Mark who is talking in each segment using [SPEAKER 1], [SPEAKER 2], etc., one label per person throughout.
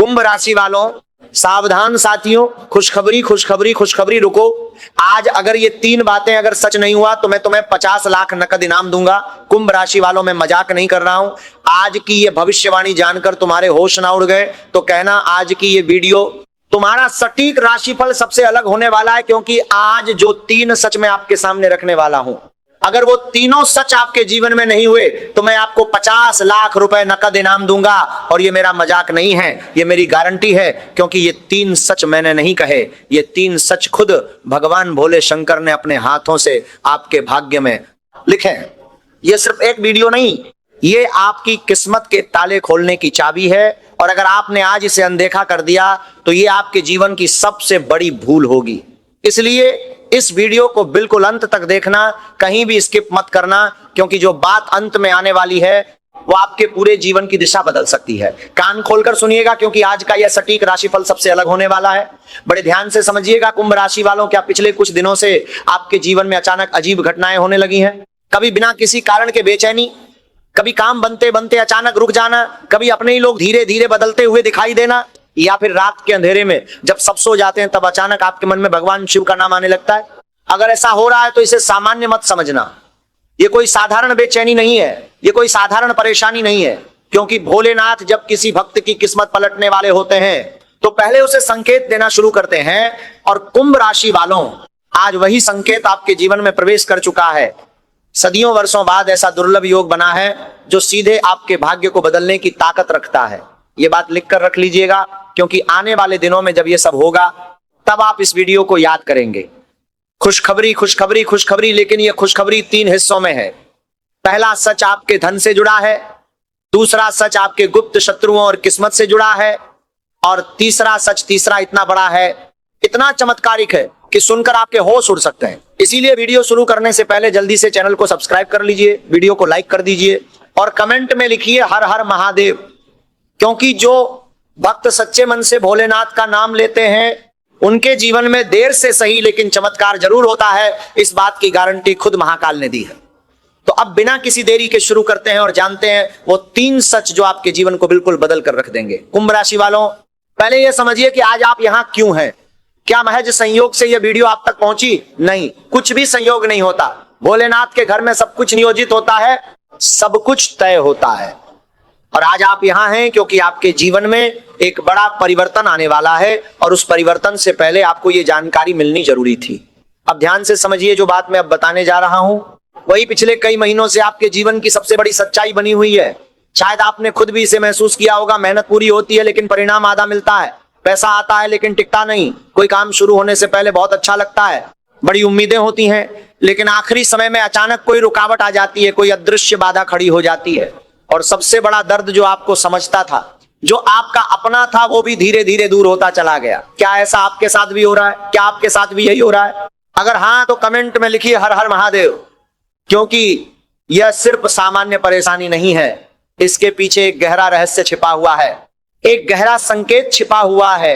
[SPEAKER 1] कुंभ राशि वालों, सावधान साथियों, खुशखबरी खुशखबरी खुशखबरी। रुको, आज अगर ये 3 बातें अगर सच नहीं हुआ तो मैं तुम्हें 50 लाख नकद इनाम दूंगा। कुंभ राशि वालों, मैं मजाक नहीं कर रहा हूं। आज की ये भविष्यवाणी जानकर तुम्हारे होश ना उड़ गए तो कहना आज की ये वीडियो तुम्हारा सटीक राशिफल सबसे अलग होने वाला है, क्योंकि आज जो 3 सच मैं आपके सामने रखने वाला हूं, अगर वो तीनों सच आपके जीवन में नहीं हुए तो मैं आपको 50 लाख रुपए नकद इनाम दूंगा। और ये मेरा मजाक नहीं है, ये मेरी गारंटी है, क्योंकि ये 3 सच मैंने नहीं कहे, ये 3 सच खुद भगवान भोले शंकर ने अपने हाथों से आपके भाग्य में लिखे। ये सिर्फ एक वीडियो नहीं, ये आपकी किस्मत के ताले खोलने की चाबी है। और अगर आपने आज इसे अनदेखा कर दिया तो ये आपके जीवन की सबसे बड़ी भूल होगी। इसलिए इस वीडियो को बिल्कुल अंत तक देखना, कहीं भी स्किप मत करना, क्योंकि जो बात अंत में आने वाली है वो आपके पूरे जीवन की दिशा बदल सकती है। कान खोलकर सुनिएगा, क्योंकि आज का यह सटीक राशिफल सबसे अलग होने वाला है। बड़े ध्यान से समझिएगा। कुंभ राशि वालों, क्या पिछले कुछ दिनों से आपके जीवन में अचानक अजीब घटनाएं होने लगी हैं? कभी बिना किसी कारण के बेचैनी, कभी काम बनते बनते अचानक रुक जाना, कभी अपने ही लोग धीरे धीरे बदलते हुए दिखाई देना, या फिर रात के अंधेरे में जब सब सो जाते हैं तब अचानक आपके मन में भगवान शिव का नाम आने लगता है। अगर ऐसा हो रहा है तो इसे सामान्य मत समझना। ये कोई साधारण बेचैनी नहीं है, ये कोई साधारण परेशानी नहीं है, क्योंकि भोलेनाथ जब किसी भक्त की किस्मत पलटने वाले होते हैं तो पहले उसे संकेत देना शुरू करते हैं। और कुंभ राशि वालों, आज वही संकेत आपके जीवन में प्रवेश कर चुका है। सदियों वर्षों बाद ऐसा दुर्लभ योग बना है जो सीधे आपके भाग्य को बदलने की ताकत रखता है। ये बात लिखकर रख लीजिएगा, क्योंकि आने वाले दिनों में जब ये सब होगा तब आप इस वीडियो को याद करेंगे। खुशखबरी खुशखबरी खुशखबरी, लेकिन ये खुशखबरी 3 हिस्सों में है। पहला सच आपके धन से जुड़ा है, दूसरा सच आपके गुप्त शत्रुओं और किस्मत से जुड़ा है, और तीसरा सच, तीसरा इतना बड़ा है, इतना चमत्कारिक है कि सुनकर आपके होश उड़ सकते हैं। इसीलिए वीडियो शुरू करने से पहले जल्दी से चैनल को सब्सक्राइब कर लीजिए, वीडियो को लाइक कर दीजिए और कमेंट में लिखिए हर हर महादेव, क्योंकि जो भक्त सच्चे मन से भोलेनाथ का नाम लेते हैं उनके जीवन में देर से सही लेकिन चमत्कार जरूर होता है। इस बात की गारंटी खुद महाकाल ने दी है। तो अब बिना किसी देरी के शुरू करते हैं और जानते हैं वो 3 सच जो आपके जीवन को बिल्कुल बदल कर रख देंगे। कुंभ राशि वालों, पहले यह समझिए कि आज आप यहां क्यों हैं। क्या महज संयोग से यह वीडियो आप तक पहुंची? नहीं, कुछ भी संयोग नहीं होता। भोलेनाथ के घर में सब कुछ नियोजित होता है, सब कुछ तय होता है। और आज आप यहां हैं क्योंकि आपके जीवन में एक बड़ा परिवर्तन आने वाला है, और उस परिवर्तन से पहले आपको यह जानकारी मिलनी जरूरी थी। अब ध्यान से समझिए, जो बात मैं अब बताने जा रहा हूं वही पिछले कई महीनों से आपके जीवन की सबसे बड़ी सच्चाई बनी हुई है। शायद आपने खुद भी इसे महसूस किया होगा। मेहनत पूरी होती है लेकिन परिणाम आधा मिलता है, पैसा आता है लेकिन टिकता नहीं, कोई काम शुरू होने से पहले बहुत अच्छा लगता है, बड़ी उम्मीदें होती हैं, लेकिन आखिरी समय में अचानक कोई रुकावट आ जाती है, कोई अदृश्य बाधा खड़ी हो जाती है। और सबसे बड़ा दर्द, जो आपको समझता था, जो आपका अपना था, वो भी धीरे धीरे दूर होता चला गया। क्या ऐसा आपके साथ भी हो रहा है? क्या आपके साथ भी यही हो रहा है? अगर हाँ तो कमेंट में लिखिए हर हर महादेव, क्योंकि यह सिर्फ सामान्य परेशानी नहीं है, इसके पीछे एक गहरा रहस्य छिपा हुआ है, एक गहरा संकेत छिपा हुआ है।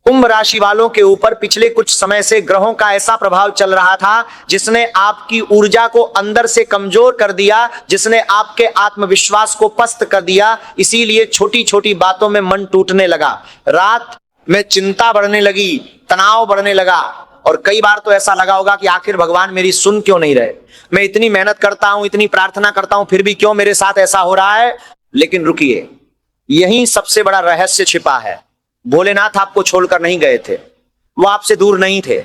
[SPEAKER 1] कुंभ राशि वालों के ऊपर पिछले कुछ समय से ग्रहों का ऐसा प्रभाव चल रहा था जिसने आपकी ऊर्जा को अंदर से कमजोर कर दिया, जिसने आपके आत्मविश्वास को पस्त कर दिया। इसीलिए छोटी छोटी बातों में मन टूटने लगा, रात में चिंता बढ़ने लगी, तनाव बढ़ने लगा, और कई बार तो ऐसा लगा होगा कि आखिर भगवान मेरी सुन क्यों नहीं रहे। मैं इतनी मेहनत करता हूं, इतनी प्रार्थना करता हूं, फिर भी क्यों मेरे साथ ऐसा हो रहा है। लेकिन रुकिए, यही सबसे बड़ा रहस्य छिपा है। भोलेनाथ आपको छोड़कर नहीं गए थे, वो आपसे दूर नहीं थे,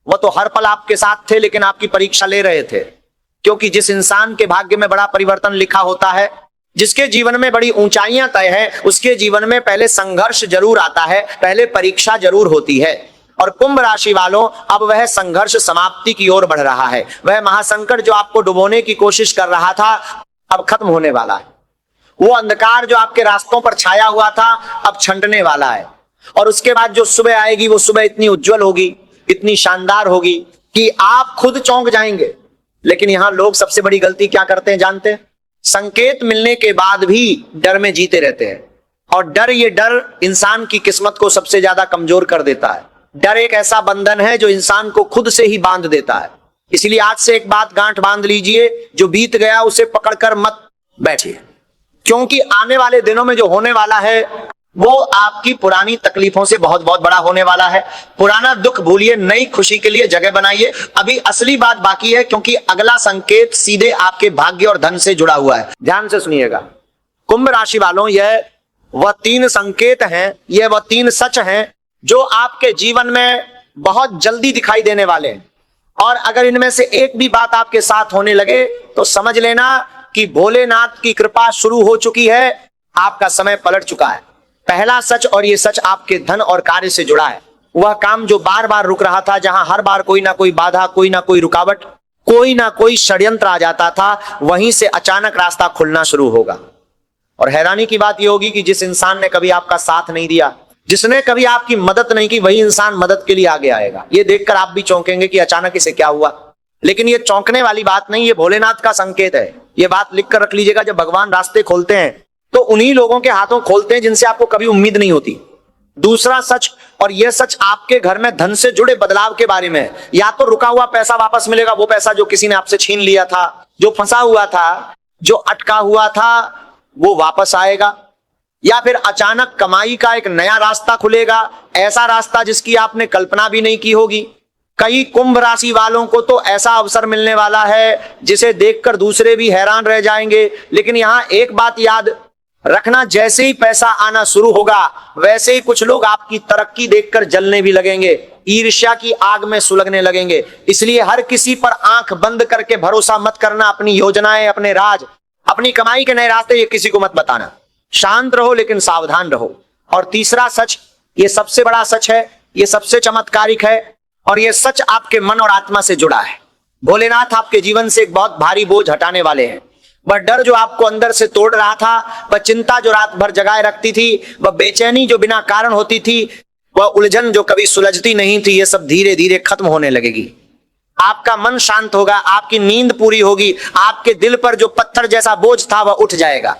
[SPEAKER 1] वो तो हर पल आपके साथ थे, लेकिन आपकी परीक्षा ले रहे थे। क्योंकि जिस इंसान के भाग्य में बड़ा परिवर्तन लिखा होता है, जिसके जीवन में बड़ी ऊंचाइयां तय है, उसके जीवन में पहले संघर्ष जरूर आता है, पहले परीक्षा जरूर होती है। और कुंभ राशि वालों, अब वह संघर्ष समाप्ति की ओर बढ़ रहा है। वह महासंकट जो आपको डुबोने की कोशिश कर रहा था अब खत्म होने वाला है। वो अंधकार जो आपके रास्तों पर छाया हुआ था अब छंटने वाला है। और उसके बाद जो सुबह आएगी वो सुबह इतनी उज्जवल होगी, इतनी शानदार होगी कि आप खुद चौंक जाएंगे। लेकिन यहां लोग सबसे बड़ी गलती क्या करते हैं जानते हैं? संकेत मिलने के बाद भी डर में जीते रहते हैं। और ये डर इंसान की किस्मत को सबसे ज्यादा कमजोर कर देता है। डर एक ऐसा बंधन है जो इंसान को खुद से ही बांध देता है। इसलिए आज से एक बात गांठ बांध लीजिए, जो बीत गया उसे पकड़कर मत बैठिए, क्योंकि आने वाले दिनों में जो होने वाला है वो आपकी पुरानी तकलीफों से बहुत बहुत बड़ा होने वाला है। पुराना दुख भूलिए, नई खुशी के लिए जगह बनाइए। अभी असली बात बाकी है, क्योंकि अगला संकेत सीधे आपके भाग्य और धन से जुड़ा हुआ है। ध्यान से सुनिएगा कुंभ राशि वालों, यह वह 3 संकेत हैं, यह वह 3 सच हैं जो आपके जीवन में बहुत जल्दी दिखाई देने वाले हैं। और अगर इनमें से एक भी बात आपके साथ होने लगे तो समझ लेना कि भोलेनाथ की कृपा शुरू हो चुकी है, आपका समय पलट चुका है। पहला सच, और यह सच आपके धन और कार्य से जुड़ा है। वह काम जो बार बार रुक रहा था, जहां हर बार कोई ना कोई बाधा, कोई ना कोई रुकावट, कोई ना कोई षड्यंत्र आ जाता था, वहीं से अचानक रास्ता खुलना शुरू होगा। और हैरानी की बात यह होगी कि जिस इंसान ने कभी आपका साथ नहीं दिया, जिसने कभी आपकी मदद नहीं की, वही इंसान मदद के लिए आगे आएगा। ये देखकर आप भी चौंकेंगे कि अचानक इसे क्या हुआ। लेकिन ये चौंकने वाली बात नहीं, ये भोलेनाथ का संकेत है। ये बात लिख कर रख लीजिएगा, जब भगवान रास्ते खोलते हैं तो उन्हीं लोगों के हाथों खोलते हैं जिनसे आपको कभी उम्मीद नहीं होती। दूसरा सच, और यह सच आपके घर में धन से जुड़े बदलाव के बारे में। या तो रुका हुआ पैसा वापस मिलेगा, वो पैसा जो किसी ने आपसे छीन लिया था, जो फंसा हुआ था, जो अटका हुआ था, वो वापस आएगा। या फिर अचानक कमाई का एक नया रास्ता खुलेगा, ऐसा रास्ता जिसकी आपने कल्पना भी नहीं की होगी। कई कुंभ राशि वालों को तो ऐसा अवसर मिलने वाला है जिसे देखकर दूसरे भी हैरान रह जाएंगे। लेकिन यहां एक बात याद रखना, जैसे ही पैसा आना शुरू होगा, वैसे ही कुछ लोग आपकी तरक्की देखकर जलने भी लगेंगे, ईर्ष्या की आग में सुलगने लगेंगे। इसलिए हर किसी पर आंख बंद करके भरोसा मत करना। अपनी योजनाएं, अपने राज, अपनी कमाई के नए रास्ते ये किसी को मत बताना। शांत रहो लेकिन सावधान रहो। और तीसरा सच, ये सबसे बड़ा सच है, ये सबसे चमत्कारिक है, और ये सच आपके मन और आत्मा से जुड़ा है। भोलेनाथ आपके जीवन से एक बहुत भारी बोझ हटाने वाले हैं। वह डर जो आपको अंदर से तोड़ रहा था, वह चिंता जो रात भर जगाए रखती थी, वह बेचैनी जो बिना कारण होती थी, वह उलझन जो कभी सुलझती नहीं थी, ये सब धीरे धीरे खत्म होने लगेगी। आपका मन शांत होगा, आपकी नींद पूरी होगी, आपके दिल पर जो पत्थर जैसा बोझ था वह उठ जाएगा।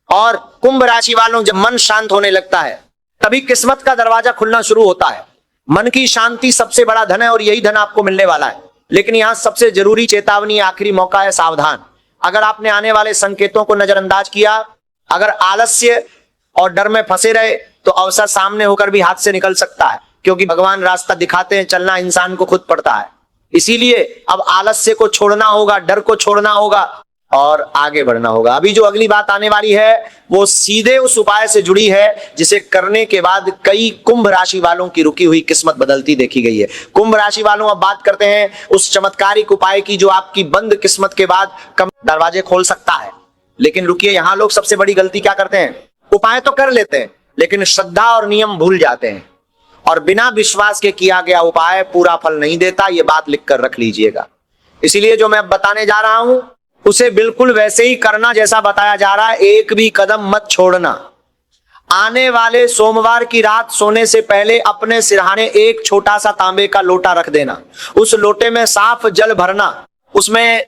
[SPEAKER 1] और कुंभ राशि वालों, जब मन शांत होने लगता है तभी किस्मत का दरवाजा खुलना शुरू होता है। मन की शांति सबसे बड़ा धन है और यही धन आपको मिलने वाला है। लेकिन यहां सबसे जरूरी चेतावनी, आखिरी मौका है, सावधान। अगर आपने आने वाले संकेतों को नजरअंदाज किया, अगर आलस्य और डर में फंसे रहे, तो अवसर सामने होकर भी हाथ से निकल सकता है। क्योंकि भगवान रास्ता दिखाते हैं, चलना इंसान को खुद पड़ता है। इसीलिए अब आलस्य को छोड़ना होगा, डर को छोड़ना होगा और आगे बढ़ना होगा। अभी जो अगली बात आने वाली है वो सीधे उस उपाय से जुड़ी है जिसे करने के बाद कई कुंभ राशि वालों की रुकी हुई किस्मत बदलती देखी गई है। कुंभ राशि वालों, अब बात करते हैं उस चमत्कारिक उपाय की जो आपकी बंद किस्मत के बाद कम दरवाजे खोल सकता है। लेकिन रुकिए, यहां लोग सबसे बड़ी गलती क्या करते हैं? उपाय तो कर लेते हैं लेकिन श्रद्धा और नियम भूल जाते हैं, और बिना विश्वास के किया गया उपाय पूरा फल नहीं देता। ये बात लिख कर रख लीजिएगा। इसीलिए जो मैं बताने जा रहा हूं उसे बिल्कुल वैसे ही करना जैसा बताया जा रहा है। एक भी कदम मत छोड़ना। आने वाले सोमवार की रात सोने से पहले अपने सिरहाने एक छोटा सा तांबे का लोटा रख देना। उस लोटे में साफ जल भरना, उसमें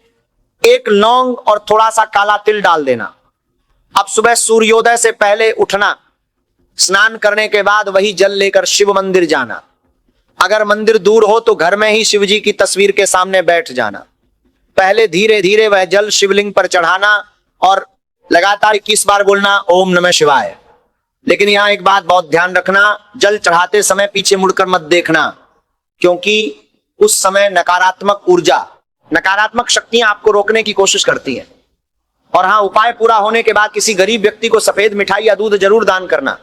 [SPEAKER 1] एक लौंग और थोड़ा सा काला तिल डाल देना। अब सुबह सूर्योदय से पहले उठना, स्नान करने के बाद वही जल लेकर शिव मंदिर जाना। अगर मंदिर दूर हो तो घर में ही शिव जी की तस्वीर के सामने बैठ जाना। पहले धीरे धीरे वह जल शिवलिंग पर चढ़ाना और लगातार 21 बार बोलना ओम नमः शिवाय। लेकिन यहां एक बात बहुत ध्यान रखना, जल चढ़ाते समय पीछे मुड़कर मत देखना, क्योंकि उस समय नकारात्मक ऊर्जा, नकारात्मक शक्तियां आपको रोकने की कोशिश करती हैं। और हाँ, उपाय पूरा होने के बाद किसी गरीब व्यक्ति को सफेद मिठाई या दूध जरूर दान करना,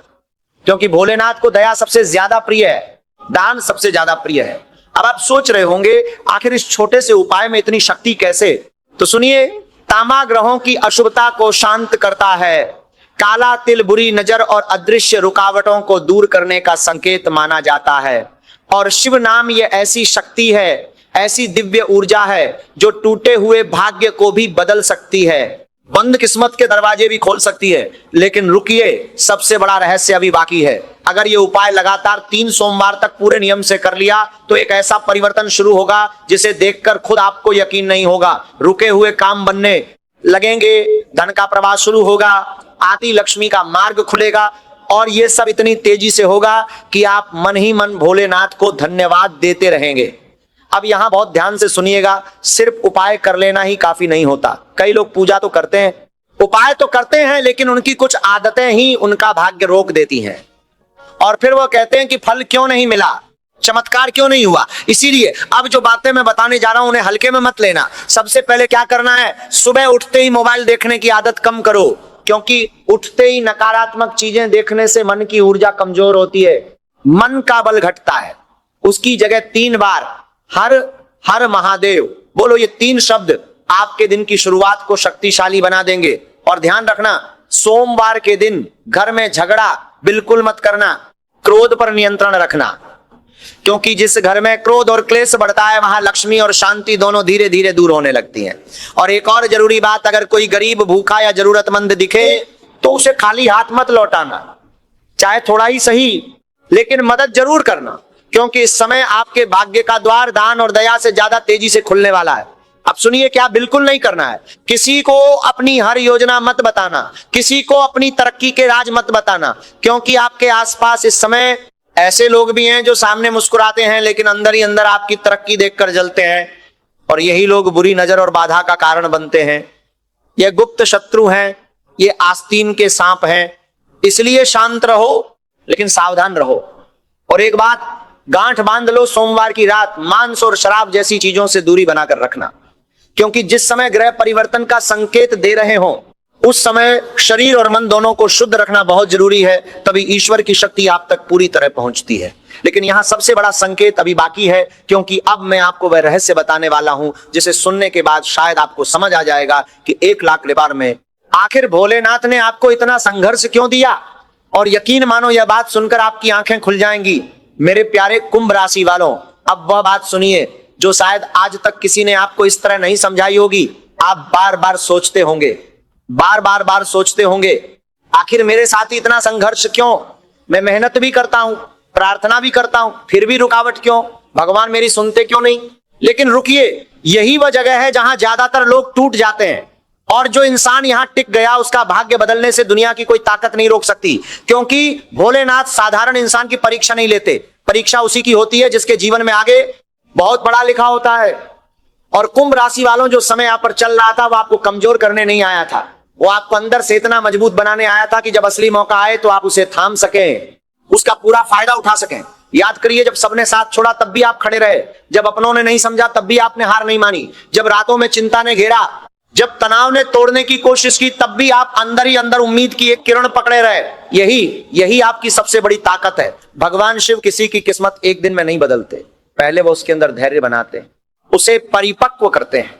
[SPEAKER 1] क्योंकि भोलेनाथ को दया सबसे ज्यादा प्रिय है, दान सबसे ज्यादा प्रिय है। अब आप सोच रहे होंगे आखिर इस छोटे से उपाय में इतनी शक्ति कैसे? तो सुनिए, तांबा ग्रहों की अशुभता को शांत करता है, काला तिल बुरी नजर और अदृश्य रुकावटों को दूर करने का संकेत माना जाता है, और शिव नाम ये ऐसी शक्ति है, ऐसी दिव्य ऊर्जा है जो टूटे हुए भाग्य को भी बदल सकती है, बंद किस्मत के दरवाजे भी खोल सकती है। लेकिन रुकिए, सबसे बड़ा रहस्य अभी बाकी है। अगर ये उपाय लगातार 3 सोमवार तक पूरे नियम से कर लिया तो एक ऐसा परिवर्तन शुरू होगा जिसे देखकर खुद आपको यकीन नहीं होगा। रुके हुए काम बनने लगेंगे, धन का प्रवाह शुरू होगा, आती लक्ष्मी का मार्ग खुलेगा, और ये सब इतनी तेजी से होगा कि आप मन ही मन भोलेनाथ को धन्यवाद देते रहेंगे। अब यहां बहुत ध्यान से सुनिएगा, सिर्फ उपाय कर लेना ही काफी नहीं होता। कई लोग पूजा तो करते हैं उपाय तो करते हैं लेकिन उनकी कुछ आदतें ही उनका भाग्य रोक देती हैं, और फिर वो कहते हैं कि फल क्यों नहीं मिला, चमत्कार क्यों नहीं हुआ। इसीलिए अब जो बातें मैं बताने जा रहा हूं उन्हें हल्के में मत लेना। सबसे पहले क्या करना है, सुबह उठते ही मोबाइल देखने की आदत कम करो, क्योंकि उठते ही नकारात्मक चीजें देखने से मन की ऊर्जा कमजोर होती है, मन का बल घटता है। उसकी जगह 3 बार हर हर महादेव बोलो, ये 3 शब्द आपके दिन की शुरुआत को शक्तिशाली बना देंगे। और ध्यान रखना, सोमवार के दिन घर में झगड़ा बिल्कुल मत करना, क्रोध पर नियंत्रण रखना, क्योंकि जिस घर में क्रोध और क्लेश बढ़ता है वहां लक्ष्मी और शांति दोनों धीरे धीरे दूर होने लगती हैं। और एक और जरूरी बात, अगर कोई गरीब, भूखा या जरूरतमंद दिखे तो उसे खाली हाथ मत लौटाना, चाहे थोड़ा ही सही, लेकिन मदद जरूर करना, क्योंकि इस समय आपके भाग्य का द्वार दान और दया से ज्यादा तेजी से खुलने वाला है। अब सुनिए, क्या बिल्कुल नहीं करना है, किसी को अपनी हर योजना मत बताना, किसी को अपनी तरक्की के राज मत बताना, क्योंकि आपके आसपास इस समय ऐसे लोग भी हैं जो सामने मुस्कुराते हैं लेकिन अंदर ही अंदर आपकी तरक्की देखकर जलते हैं, और यही लोग बुरी नजर और बाधा का कारण बनते हैं। ये गुप्त शत्रु हैं, ये आस्तीन के सांप हैं। इसलिए शांत रहो लेकिन सावधान रहो। और एक बात गांठ बांध लो, सोमवार की रात मांस और शराब जैसी चीजों से दूरी बनाकर रखना, क्योंकि जिस समय ग्रह परिवर्तन का संकेत दे रहे हो उस समय शरीर और मन दोनों को शुद्ध रखना बहुत जरूरी है, तभी ईश्वर की शक्ति आप तक पूरी तरह पहुंचती है। लेकिन यहां सबसे बड़ा संकेत अभी बाकी है, क्योंकि अब मैं आपको वह रहस्य बताने वाला हूं जिसे सुनने के बाद शायद आपको समझ आ जाएगा कि 1 लाख बार में आखिर भोलेनाथ ने आपको इतना संघर्ष क्यों दिया। और यकीन मानो, यह बात सुनकर आपकी आंखें खुल जाएंगी। मेरे प्यारे कुंभ राशि वालों, अब वह बात सुनिए जो शायद आज तक किसी ने आपको इस तरह नहीं समझाई होगी। आप बार बार सोचते होंगे, बार सोचते होंगे, आखिर मेरे साथ ही इतना संघर्ष क्यों, मैं मेहनत भी करता हूं, प्रार्थना भी करता हूं, फिर भी रुकावट क्यों, भगवान मेरी सुनते क्यों नहीं। लेकिन रुकिए, यही वह जगह है जहां ज्यादातर लोग टूट जाते हैं, और जो इंसान यहां टिक गया उसका भाग्य बदलने से दुनिया की कोई ताकत नहीं रोक सकती, क्योंकि भोलेनाथ साधारण इंसान की परीक्षा नहीं लेते। परीक्षा उसी की होती है जिसके जीवन में आगे बहुत पढ़ा लिखा होता है। और कुंभ राशि वालों, जो समय यहां पर चल रहा था वो आपको कमजोर करने नहीं आया था, वो आपको अंदर से इतना मजबूत बनाने आया था कि जब असली मौका आए तो आप उसे थाम सकें, उसका पूरा फायदा उठा सकें। याद करिए, जब सबने साथ छोड़ा तब भी आप खड़े रहे, जब अपनों ने नहीं समझा तब भी आपने हार नहीं मानी, जब रातों में चिंता ने घेरा, जब तनाव ने तोड़ने की कोशिश की, तब भी आप अंदर ही अंदर उम्मीद की एक किरण पकड़े रहे। यही आपकी सबसे बड़ी ताकत है। भगवान शिव किसी की किस्मत एक दिन में नहीं बदलते, पहले वो उसके अंदर धैर्य बनाते हैं, उसे परिपक्व करते हैं,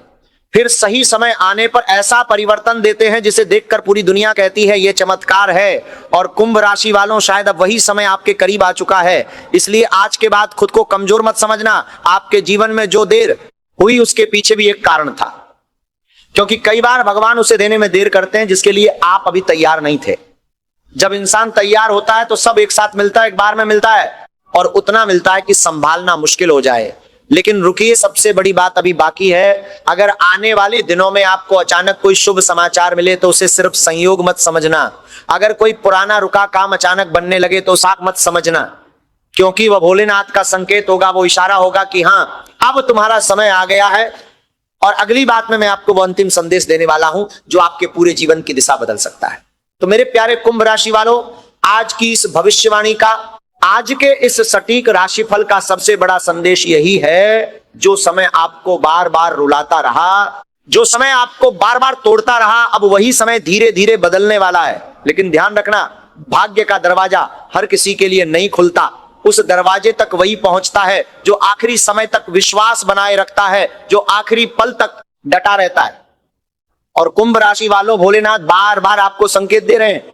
[SPEAKER 1] फिर सही समय आने पर ऐसा परिवर्तन देते हैं जिसे देखकर पूरी दुनिया कहती है यह चमत्कार है। और कुंभ राशि वालों, शायद अब वही समय आपके करीब आ चुका है। इसलिए आज के बाद खुद को कमजोर मत समझना। आपके जीवन में जो देर हुई उसके पीछे भी एक कारण था, क्योंकि कई बार भगवान उसे देने में देर करते हैं जिसके लिए आप अभी तैयार नहीं थे। जब इंसान तैयार होता है तो सब एक साथ मिलता है, एक बार में मिलता है, और उतना मिलता है कि संभालना मुश्किल हो जाए। लेकिन रुकिए, सबसे बड़ी बात अभी बाकी है। अगर आने वाले दिनों में आपको अचानक कोई शुभ समाचार मिले तो उसे सिर्फ संयोग मत समझना। अगर कोई पुराना रुका काम अचानक बनने लगे तो साख मत समझना, क्योंकि वह भोलेनाथ का संकेत होगा, वो इशारा होगा कि हाँ, अब तुम्हारा समय आ गया है। और अगली बात में मैं आपको वो अंतिम संदेश देने वाला हूं जो आपके पूरे जीवन की दिशा बदल सकता है। तो मेरे प्यारे कुंभ राशि वालों, आज की इस भविष्यवाणी का, आज के इस सटीक राशिफल का सबसे बड़ा संदेश यही है, जो समय आपको बार बार रुलाता रहा, जो समय आपको बार बार तोड़ता रहा, अब वही समय धीरे धीरे बदलने वाला है। लेकिन ध्यान रखना, भाग्य का दरवाजा हर किसी के लिए नहीं खुलता, उस दरवाजे तक वही पहुंचता है जो आखिरी समय तक विश्वास बनाए रखता है, जो आखिरी पल तक डटा रहता है। और कुंभ राशि वालों, भोलेनाथ बार बार आपको संकेत दे रहे हैं,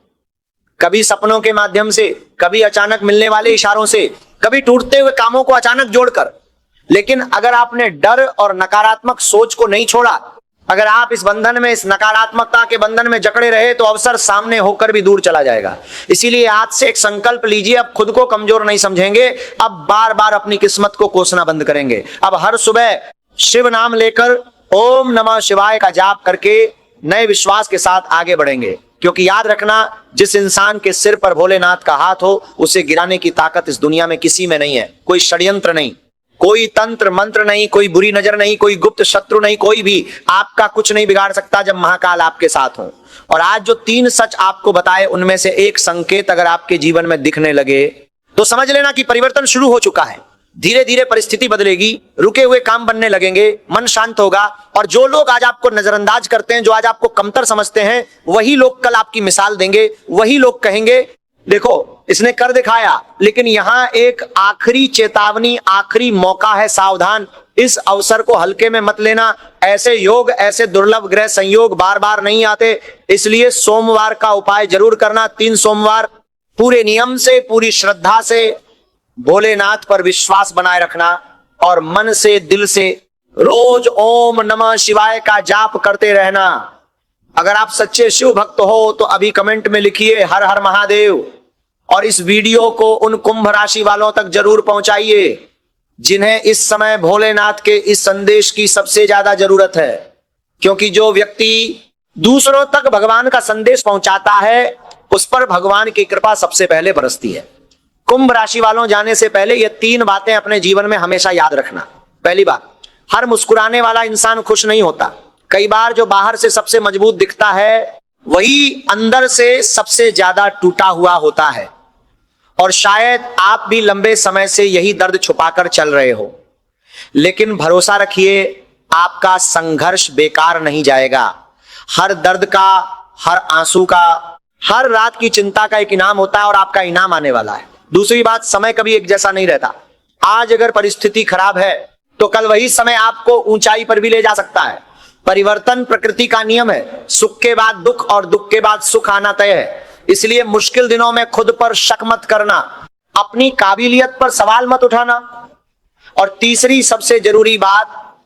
[SPEAKER 1] कभी सपनों के माध्यम से, कभी अचानक मिलने वाले इशारों से, कभी टूटते हुए कामों को अचानक जोड़कर। लेकिन अगर आपने डर और नकारात्मक सोच को नहीं छोड़ा, अगर आप इस बंधन में, इस नकारात्मकता के बंधन में जकड़े रहे, तो अवसर सामने होकर भी दूर चला जाएगा। इसीलिए आज से एक संकल्प लीजिए, अब खुद को कमजोर नहीं समझेंगे, अब बार बार अपनी किस्मत को कोसना बंद करेंगे। अब हर सुबह शिव नाम लेकर ओम नमः शिवाय का जाप करके नए विश्वास के साथ आगे बढ़ेंगे। क्योंकि याद रखना, जिस इंसान के सिर पर भोलेनाथ का हाथ हो, उसे गिराने की ताकत इस दुनिया में किसी में नहीं है, कोई षड्यंत्र नहीं। कोई तंत्र मंत्र नहीं, कोई बुरी नजर नहीं, कोई गुप्त शत्रु नहीं, कोई भी आपका कुछ नहीं बिगाड़ सकता जब महाकाल आपके साथ हो। और आज जो 3 सच आपको बताए उनमें से एक संकेत अगर आपके जीवन में दिखने लगे तो समझ लेना कि परिवर्तन शुरू हो चुका है। धीरे धीरे परिस्थिति बदलेगी, रुके हुए काम बनने लगेंगे, मन शांत होगा। और जो लोग आज आपको नजरअंदाज करते हैं, जो आज आपको कमतर समझते हैं, वही लोग कल आपकी मिसाल देंगे। वही लोग कहेंगे देखो इसने कर दिखाया। लेकिन यहां एक आखिरी चेतावनी, आखिरी मौका है, सावधान। इस अवसर को हल्के में मत लेना। ऐसे योग, ऐसे दुर्लभ ग्रह संयोग बार बार नहीं आते, इसलिए सोमवार का उपाय जरूर करना। 3 सोमवार पूरे नियम से, पूरी श्रद्धा से भोलेनाथ पर विश्वास बनाए रखना और मन से, दिल से रोज ओम नमः शिवाय का जाप करते रहना। अगर आप सच्चे शिव भक्त हो तो अभी कमेंट में लिखिए हर हर महादेव। और इस वीडियो को उन कुंभ राशि वालों तक जरूर पहुंचाइए जिन्हें इस समय भोलेनाथ के इस संदेश की सबसे ज्यादा जरूरत है। क्योंकि जो व्यक्ति दूसरों तक भगवान का संदेश पहुंचाता है उस पर भगवान की कृपा सबसे पहले बरसती है। कुंभ राशि वालों, जाने से पहले ये 3 बातें अपने जीवन में हमेशा याद रखना। पहली बात, हर मुस्कुराने वाला इंसान खुश नहीं होता। कई बार जो बाहर से सबसे मजबूत दिखता है वही अंदर से सबसे ज्यादा टूटा हुआ होता है। और शायद आप भी लंबे समय से यही दर्द छुपाकर चल रहे हो, लेकिन भरोसा रखिए आपका संघर्ष बेकार नहीं जाएगा। हर दर्द का, हर आंसू का, हर रात की चिंता का एक इनाम होता है और आपका इनाम आने वाला है। दूसरी बात, समय कभी एक जैसा नहीं रहता। आज अगर परिस्थिति खराब है तो कल वही समय आपको ऊंचाई पर भी ले जा सकता है। परिवर्तन प्रकृति का नियम है। सुख के बाद दुख और दुख के बाद सुख आना तय है। इसलिए मुश्किल दिनों में खुद पर शक मत करना, अपनी काबिलियत पर सवाल मत उठाना। और तीसरी सबसे जरूरी बात,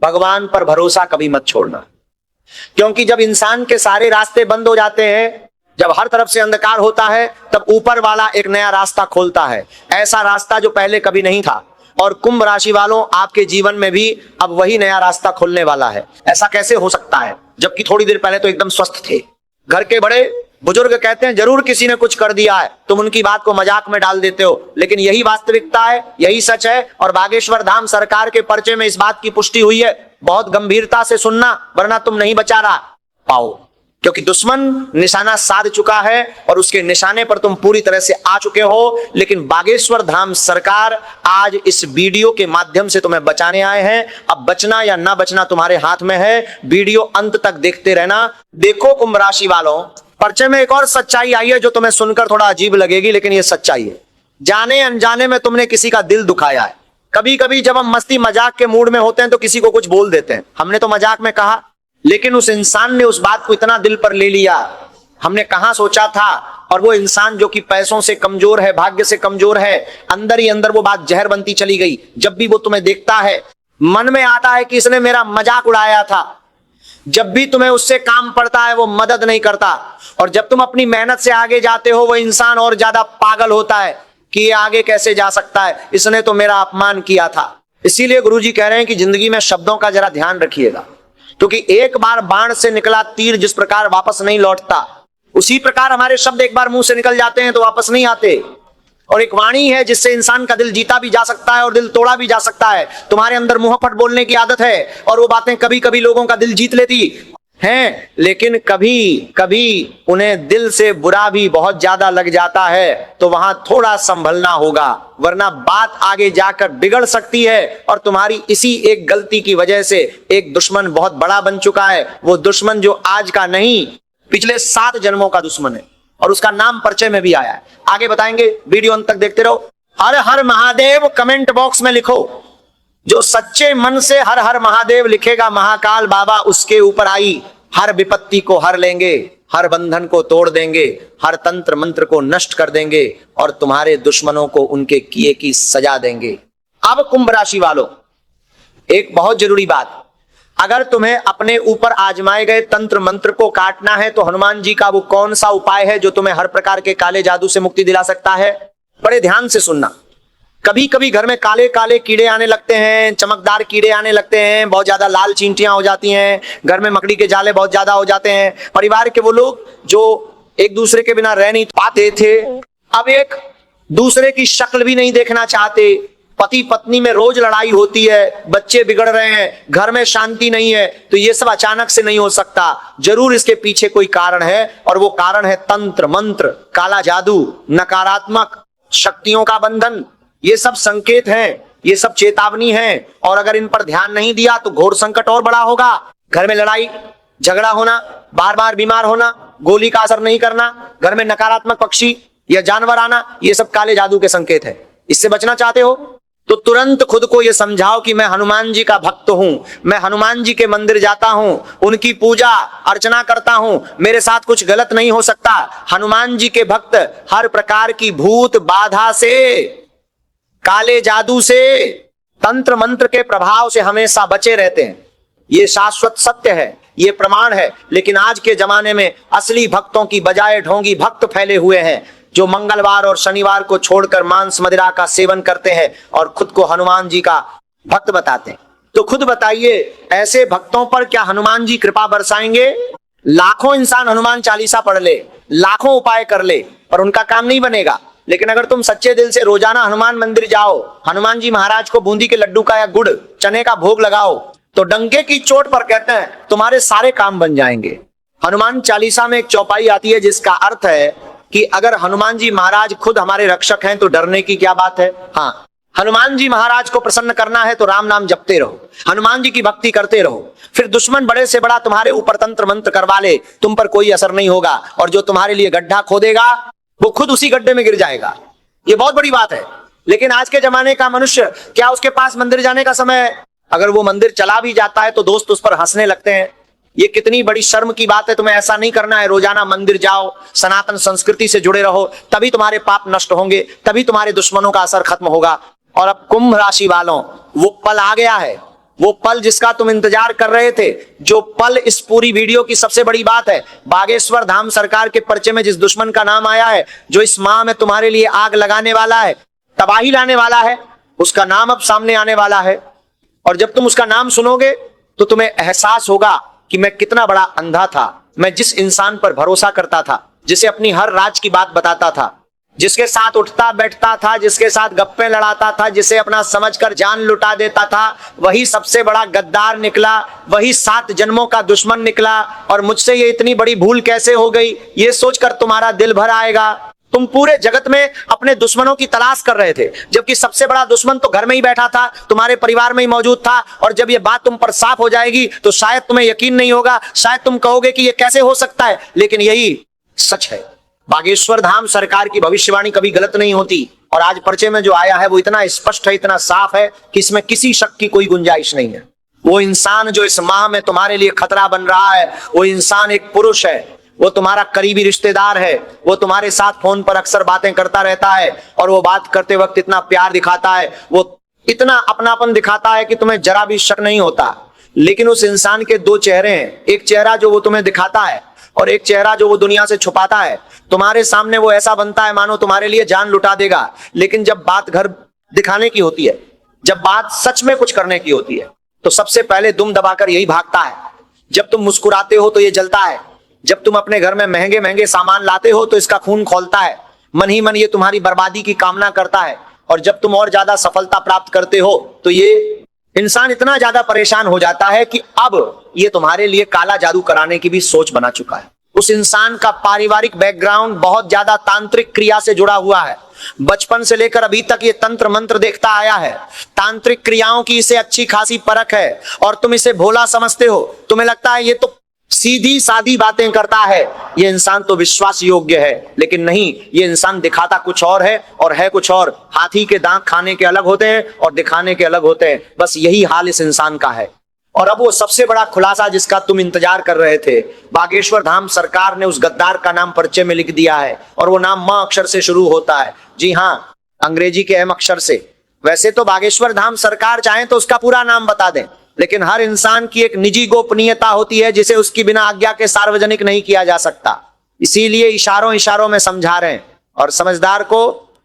[SPEAKER 1] भगवान पर भरोसा कभी मत छोड़ना। क्योंकि जब इंसान के सारे रास्ते बंद हो जाते हैं, जब हर तरफ से अंधकार होता है, तब ऊपर वाला एक नया रास्ता खोलता है। ऐसा रास्ता जो पहले कभी नहीं था। और कुंभ राशि वालों, आपके जीवन में भी अब वही नया रास्ता खुलने वाला है। ऐसा कैसे हो सकता है जबकि थोड़ी देर पहले तो एकदम स्वस्थ थे? घर के बड़े बुजुर्ग कहते हैं जरूर किसी ने कुछ कर दिया है, तुम उनकी बात को मजाक में डाल देते हो, लेकिन यही वास्तविकता है, यही सच है। और बागेश्वर धाम सरकार के पर्चे में इस बात की पुष्टि हुई है। बहुत गंभीरता से सुनना, वरना तुम नहीं बचा रहा पाओ। क्योंकि दुश्मन निशाना साध चुका है और उसके निशाने पर तुम पूरी तरह से आ चुके हो। लेकिन बागेश्वर धाम सरकार आज इस वीडियो के माध्यम से तुम्हें बचाने आए हैं। अब बचना या ना बचना तुम्हारे हाथ में है। वीडियो अंत तक देखते रहना। देखो कुंभ राशि वालों, पर्चे में एक और सच्चाई आई है जो तुम्हें सुनकर थोड़ा अजीब लगेगी, लेकिन यह सच्चाई है। जाने अनजाने में तुमने किसी का दिल दुखाया है। कभी कभी जब हम मस्ती मजाक के मूड में होते हैं तो किसी को कुछ बोल देते हैं। हमने तो मजाक में कहा, लेकिन उस इंसान ने उस बात को इतना दिल पर ले लिया, हमने कहां सोचा था। और वो इंसान जो कि पैसों से कमजोर है, भाग्य से कमजोर है, अंदर ही अंदर वो बात जहर बनती चली गई। जब भी वो तुम्हें देखता है, मन में आता है कि इसने मेरा मजाक उड़ाया था। जब भी तुम्हें उससे काम पड़ता है, वो मदद नहीं करता। और जब तुम अपनी मेहनत से आगे जाते हो, वो इंसान और ज्यादा पागल होता है कि ये आगे कैसे जा सकता है, इसने तो मेरा अपमान किया था। इसीलिए गुरुजी कह रहे हैं कि जिंदगी में शब्दों का जरा ध्यान रखिएगा। क्योंकि एक बार बाण से निकला तीर जिस प्रकार वापस नहीं लौटता, उसी प्रकार हमारे शब्द एक बार मुंह से निकल जाते हैं तो वापस नहीं आते। और एक वाणी है जिससे इंसान का दिल जीता भी जा सकता है और दिल तोड़ा भी जा सकता है। तुम्हारे अंदर मुंहफट बोलने की आदत है और वो बातें कभी कभी लोगों का दिल जीत लेती हैं, लेकिन कभी कभी उन्हें दिल से बुरा भी बहुत ज्यादा लग जाता है। तो वहां थोड़ा संभलना होगा, वरना बात आगे जाकर बिगड़ सकती है। और तुम्हारी इसी एक गलती की वजह से एक दुश्मन बहुत बड़ा बन चुका है। वो दुश्मन जो आज का नहीं, पिछले 7 जन्मों का दुश्मन है और उसका नाम परिचय में भी आया है। आगे बताएंगे, वीडियो अंत तक देखते रहो। हर हर महादेव कमेंट बॉक्स में लिखो। जो सच्चे मन से हर हर महादेव लिखेगा, महाकाल बाबा उसके ऊपर आई। हर विपत्ति को हर लेंगे, हर बंधन को तोड़ देंगे, हर तंत्र मंत्र को नष्ट कर देंगे और तुम्हारे दुश्मनों को उनके किए की सजा देंगे। अब कुंभ राशि वालों, एक बहुत जरूरी बात, अगर तुम्हें अपने ऊपर आजमाए गए तंत्र मंत्र को काटना है तो हनुमान जी का वो कौन सा उपाय है जो तुम्हें हर प्रकार के काले जादू से मुक्ति दिला सकता है? बड़े ध्यान से सुनना। कभी कभी घर में काले काले कीड़े आने लगते हैं, चमकदार कीड़े आने लगते हैं, बहुत ज्यादा लाल चींटियां हो जाती हैं, घर में मकड़ी के जाले बहुत ज्यादा हो जाते हैं। परिवार के वो लोग जो एक दूसरे के बिना रह नहीं पाते थे, अब एक दूसरे की शक्ल भी नहीं देखना चाहते पति पत्नी में रोज लड़ाई होती है, बच्चे बिगड़ रहे हैं, घर में शांति नहीं है, तो ये सब अचानक से नहीं हो सकता। जरूर इसके पीछे कोई कारण है, और वो कारण है तंत्र मंत्र, काला जादू, नकारात्मक शक्तियों का बंधन। ये सब संकेत हैं, ये सब चेतावनी है, और अगर इन पर ध्यान नहीं दिया तो घोर संकट और बड़ा होगा। घर में लड़ाई झगड़ा होना, बार बार बीमार होना, गोली का असर नहीं करना, घर में नकारात्मक पक्षी या जानवर आना, ये सब काले जादू के संकेत है। इससे बचना चाहते हो तो तुरंत खुद को यह समझाओ कि मैं हनुमान जी का भक्त हूं, मैं हनुमान जी के मंदिर जाता हूं, उनकी पूजा अर्चना करता हूं, मेरे साथ कुछ गलत नहीं हो सकता। हनुमान जी के भक्त हर प्रकार की भूत बाधा से, काले जादू से, तंत्र मंत्र के प्रभाव से हमेशा बचे रहते हैं। ये शाश्वत सत्य है, ये प्रमाण है। लेकिन आज के जमाने में असली भक्तों की बजाय ढोंगी भक्त फैले हुए हैं, जो मंगलवार और शनिवार को छोड़कर मांस मदिरा का सेवन करते हैं और खुद को हनुमान जी का भक्त बताते हैं। तो खुद बताइए, ऐसे भक्तों पर क्या हनुमान जी कृपा बरसाएंगे? लाखों इंसान हनुमान चालीसा पढ़ ले, लाखों उपाय कर ले, पर उनका काम नहीं बनेगा। लेकिन अगर तुम सच्चे दिल से रोजाना हनुमान मंदिर जाओ, हनुमान जी महाराज को बूंदी के लड्डू का या गुड़ चने का भोग लगाओ, तो डंके की चोट पर कहते हैं तुम्हारे सारे काम बन जाएंगे। हनुमान चालीसा में एक चौपाई आती है जिसका अर्थ है कि अगर हनुमान जी महाराज खुद हमारे रक्षक हैं तो डरने की क्या बात है। हाँ, हनुमान जी महाराज को प्रसन्न करना है तो राम नाम जपते रहो, हनुमान जी की भक्ति करते रहो, फिर दुश्मन बड़े से बड़ा तुम्हारे ऊपर तंत्र मंत्र करवा ले, तुम पर कोई असर नहीं होगा, और जो तुम्हारे लिए गड्ढा खोदेगा वो खुद उसी गड्ढे में गिर जाएगा। ये बहुत बड़ी बात है। लेकिन आज के जमाने का मनुष्य, क्या उसके पास मंदिर जाने का समय है? अगर वो मंदिर चला भी जाता है तो दोस्त उस पर हंसने लगते हैं। ये कितनी बड़ी शर्म की बात है। तुम्हें ऐसा नहीं करना है। रोजाना मंदिर जाओ, सनातन संस्कृति से जुड़े रहो, तभी तुम्हारे पाप नष्ट होंगे, तभी तुम्हारे दुश्मनों का असर खत्म होगा। और अब कुंभ राशि वालों, वो पल आ गया है, वो पल जिसका तुम इंतजार कर रहे थे, जो पल इस पूरी वीडियो की सबसे बड़ी बात है। बागेश्वर धाम सरकार के पर्चे में जिस दुश्मन का नाम आया है, जो इस माह में तुम्हारे लिए आग लगाने वाला है, तबाही लाने वाला है, उसका नाम अब सामने आने वाला है। और जब तुम उसका नाम सुनोगे तो तुम्हें एहसास होगा कि मैं कितना बड़ा अंधा था। मैं जिस इंसान पर भरोसा करता था, जिसे अपनी हर राज की बात बताता था, जिसके साथ उठता बैठता था, जिसके साथ गप्पे लड़ाता था, जिसे अपना समझकर जान लुटा देता था, वही सबसे बड़ा गद्दार निकला, वही 7 जन्मों का दुश्मन निकला। और मुझसे ये इतनी बड़ी भूल कैसे हो गई, ये सोचकर तुम्हारा दिल भर आएगा। तुम पूरे जगत में अपने दुश्मनों की तलाश कर रहे थे, जबकि सबसे बड़ा दुश्मन तो घर में ही बैठा था, तुम्हारे परिवार में ही मौजूद था। और जब ये बात तुम पर साफ हो जाएगी तो शायद तुम्हें यकीन नहीं होगा, शायद तुम कहोगे कि ये कैसे हो सकता है, लेकिन यही सच है। बागेश्वर धाम सरकार की भविष्यवाणी कभी गलत नहीं होती। और आज पर्चे में जो आया है वो इतना स्पष्ट है, इतना साफ है कि इसमें किसी शक की कोई गुंजाइश नहीं है। वो इंसान जो इस माह में तुम्हारे लिए खतरा बन रहा है, वो इंसान एक पुरुष है, वो तुम्हारा करीबी रिश्तेदार है, वो तुम्हारे साथ फोन पर अक्सर बातें करता रहता है, और वो बात करते वक्त इतना प्यार दिखाता है, वो इतना अपनापन दिखाता है कि तुम्हें जरा भी शक नहीं होता। लेकिन उस इंसान के 2 चेहरे हैं, एक चेहरा जो वो तुम्हें दिखाता है और एक चेहरा जो वो दुनिया से छुपाता है। तुम्हारे सामने वो ऐसा बनता है मानो तुम्हारे लिए जान लुटा देगा, लेकिन जब बात घर दिखाने की होती है, जब बात सच में कुछ करने की होती है, तो सबसे पहले दुम दबाकर यही भागता है। जब तुम मुस्कुराते हो तो ये जलता है, जब तुम अपने घर में महंगे महंगे सामान लाते हो तो इसका खून खौलता है, मन ही मन ये तुम्हारी बर्बादी की कामना करता है। और जब तुम और ज्यादा सफलता प्राप्त करते हो तो ये इंसान इतना ज्यादा परेशान हो जाता है कि अब ये तुम्हारे लिए काला जादू कराने की भी सोच बना चुका है। उस इंसान का पारिवारिक बैकग्राउंड बहुत ज्यादा तांत्रिक क्रिया से जुड़ा हुआ है। बचपन से लेकर अभी तक ये तंत्र मंत्र देखता आया है, तांत्रिक क्रियाओं की इसे अच्छी खासी परख है, और तुम इसे भोला समझते हो। तुम्हें लगता है ये तो सीधी सादी बातें करता है, ये इंसान तो विश्वास योग्य है, लेकिन नहीं, ये इंसान दिखाता कुछ और है और है कुछ और। हाथी के दांत खाने के अलग होते हैं और दिखाने के अलग होते हैं, बस यही हाल इस इंसान का है। और अब वो सबसे बड़ा खुलासा जिसका तुम इंतजार कर रहे थे, बागेश्वर धाम सरकार ने उस गद्दार का नाम पर्चे में लिख दिया है, और वो नाम म अक्षर से शुरू होता है। जी हाँ, अंग्रेजी के M अक्षर से। वैसे तो बागेश्वर धाम सरकार चाहे तो उसका पूरा नाम बता दें, लेकिन हर इंसान की एक निजी गोपनीयता होती है जिसे उसकी बिना आज्ञा के सार्वजनिक नहीं किया जा सकता। इसीलिए इशारों इशारों में समझा रहे हैं, और समझदार को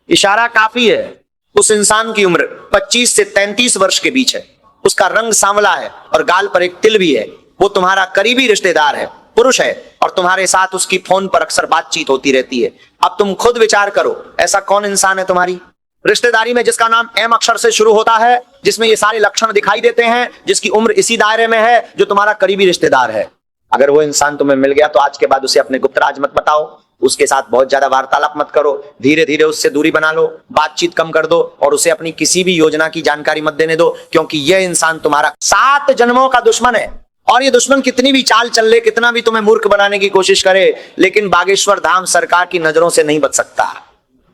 [SPEAKER 1] इशारा काफी है। उस इंसान की उम्र 25 से 33 वर्ष के बीच है, उसका रंग सांवला है और गाल पर एक तिल भी है। वो तुम्हारा करीबी रिश्तेदार है, पुरुष है, और तुम्हारे साथ उसकी फोन पर अक्सर बातचीत होती रहती है। अब तुम खुद विचार करो, ऐसा कौन इंसान है तुम्हारी रिश्तेदारी में जिसका नाम एम अक्षर से शुरू होता है, जिसमें ये सारे लक्षण दिखाई देते हैं, जिसकी उम्र इसी दायरे में है, जो तुम्हारा करीबी रिश्तेदार है, अगर वो इंसान तुम्हें मिल गया तो आज के बाद उसे अपने गुप्त राज मत बताओ, उसके साथ बहुत ज्यादा वार्तालाप मत करो, धीरे धीरे उससे दूरी बना लो, बातचीत कम कर दो और उसे अपनी किसी भी योजना की जानकारी मत देने दो, क्योंकि यह इंसान तुम्हारा 7 जन्मों का दुश्मन है। और ये दुश्मन कितनी भी चाल चल ले, कितना भी तुम्हें मूर्ख बनाने की कोशिश करे, लेकिन बागेश्वर धाम सरकार की नजरों से नहीं बच सकता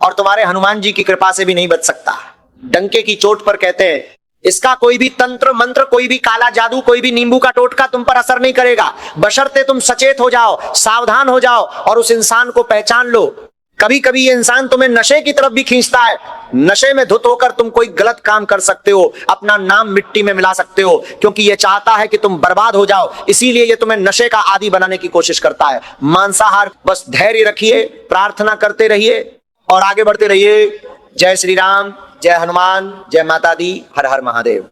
[SPEAKER 1] और तुम्हारे हनुमान जी की कृपा से भी नहीं बच सकता। डंके की चोट पर कहते हैं, इसका कोई भी तंत्र मंत्र, कोई भी काला जादू, कोई भी नींबू का टोटका तुम पर असर नहीं करेगा, बशर्ते तुम सचेत हो जाओ, सावधान हो जाओ और उस इंसान को पहचान लो। कभी कभी ये इंसान तुम्हें नशे की तरफ भी खींचता है, नशे में धुत होकर तुम कोई गलत काम कर सकते हो, अपना नाम मिट्टी में मिला सकते हो, क्योंकि ये चाहता है कि तुम बर्बाद हो जाओ, इसीलिए ये तुम्हें नशे का आदी बनाने की कोशिश करता है। मांसाहार, बस धैर्य रखिए, प्रार्थना करते रहिए और आगे बढ़ते रहिए। जय श्री राम, जय हनुमान, जय माता दी, हर हर महादेव।